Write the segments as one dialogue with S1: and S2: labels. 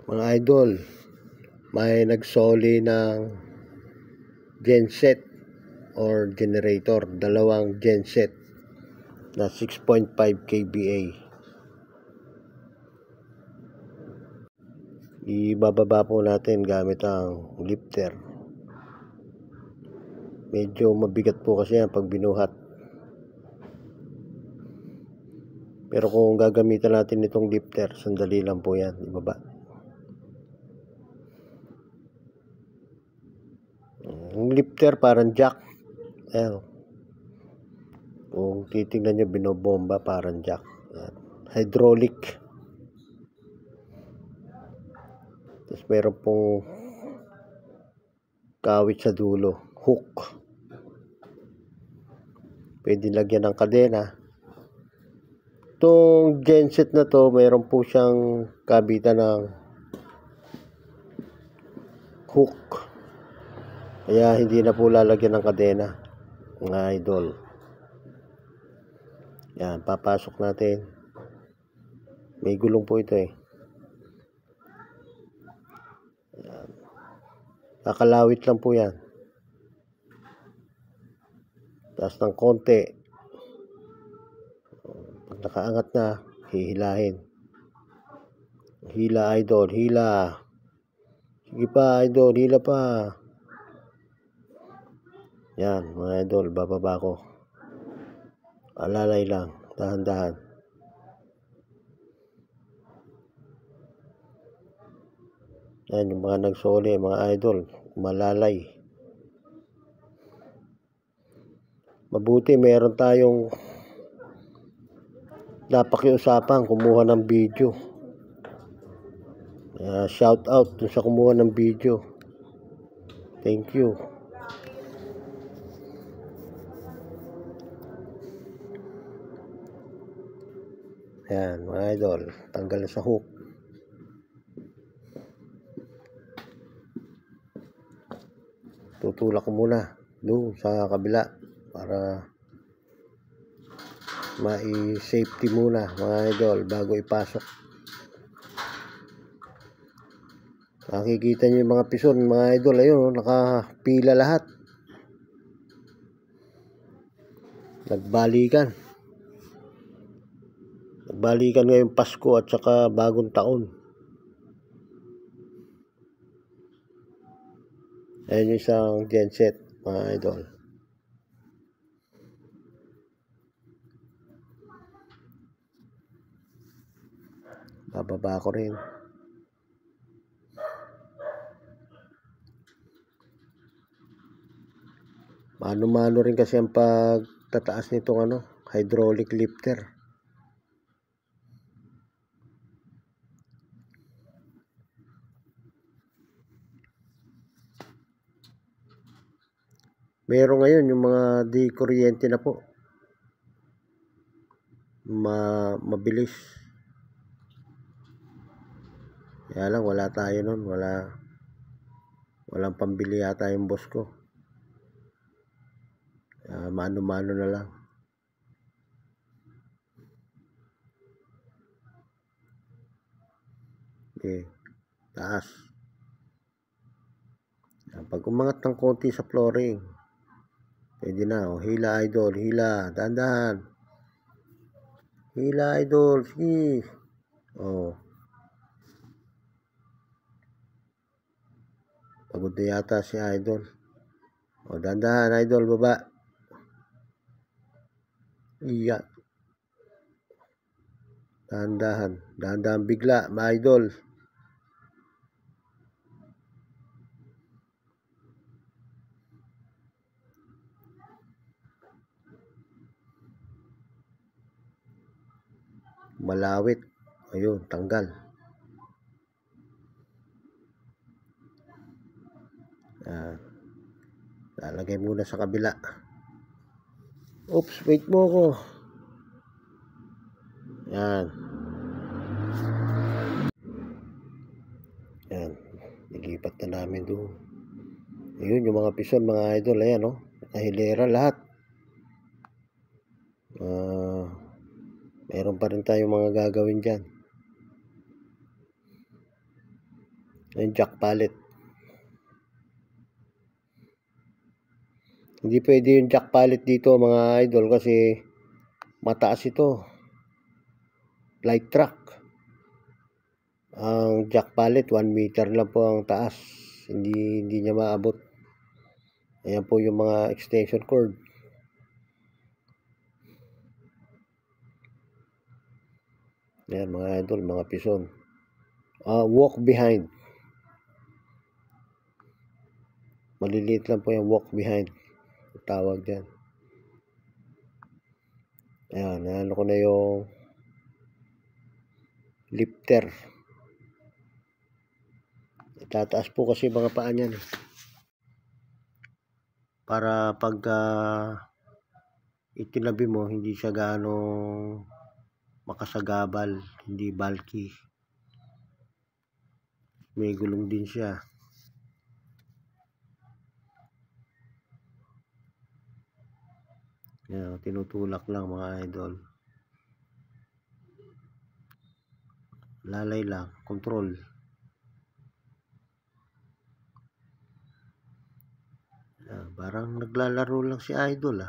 S1: Mga idol, may nagsoli ng genset or generator, dalawang genset na 6.5 kVA. Ibababa po natin gamit ang lifter. Medyo mabigat po kasi yan pag binuhat. Pero kung gagamitan natin itong lifter, sandali lang po yan, ibaba. Yung lifter parang jack. Ayan. Kung titingnan nyo, binobomba parang jack. Ayan. Hydraulic. Tapos meron pong kawit sa dulo, hook. Pwede lagyan ng kadena. Itong genset na to, meron po siyang kabitan ng hook. Kaya hindi na po lalagyan ng kadena, mga idol. Yan, papasok natin. May gulong po ito eh. Yan. Kakalawit lang po yan. Taas ng konti. Pag nakaangat na, hihilahin. Hila idol, hila. Sige pa idol, hila pa. Yan mga idol, bababa ko. Alalay lang, dahan-dahan. Yan yung mga nagsoli, mga idol, malalay. Mabuti meron tayong napakiusapan kumuha ng video. Shout out dun sa kumuha ng video. Thank you. Ayan mga idol, tanggal na sa hook. Tutulak ko muna doon sa kabila para mai-safety muna mga idol bago ipasok. Nakikita nyo yung mga pison mga idol, ayun, nakapila lahat. Nagbalikan ngayong Pasko at saka bagong taon. Ayan yung isang genset mga idol. Bababa ko rin. Mano-mano rin kasi ang pagtataas nitong hydraulic lifter. Meron ngayon yung mga di kuryente na po. Mabilis. Kaya lang wala tayo nun, walang pambili yata yung boss ko. Mano-mano na lang. Okay, taas. Pag umangat ng konti sa flooring, pwede na. Hila idol, hila, dahan-dahan. Hila idol, sige. Pagod na yata si idol. Dahan-dahan idol, baba. Iya. Dahan-dahan bigla, mga idol. Malawit. Ayun, tanggal. Lalagay muna sa kabila. Oops, wait mo ko. Yan. Yan. Nilipat na namin doon. Ayun, yung mga pison, mga idol. Ayan, nahilera lahat. Meron pa rin tayong mga gagawin dyan. Yung jack pallet. Hindi pwede yung jack pallet dito mga idol kasi mataas ito. Light truck. Ang jack pallet 1 meter lang po ang taas. Hindi niya maabot. Ayan po yung mga extension cord. Ayan mga idol, mga pison. Walk behind. Maliliit lang po yung walk behind. Tawag dyan. Ayan, ano ko na yung lifter. Itataas po kasi mga paa niyan. Para pag itinabi mo, hindi siya gaano makasagabal, hindi bulky. May gulong din siya. Ayan, tinutulak lang mga idol. Lalay lang, control. Parang naglalaro lang si idol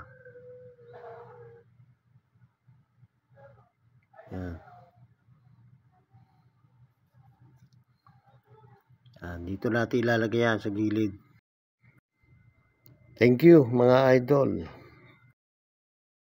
S1: dito natin ilalagay yan sa gilid. Thank you mga idol.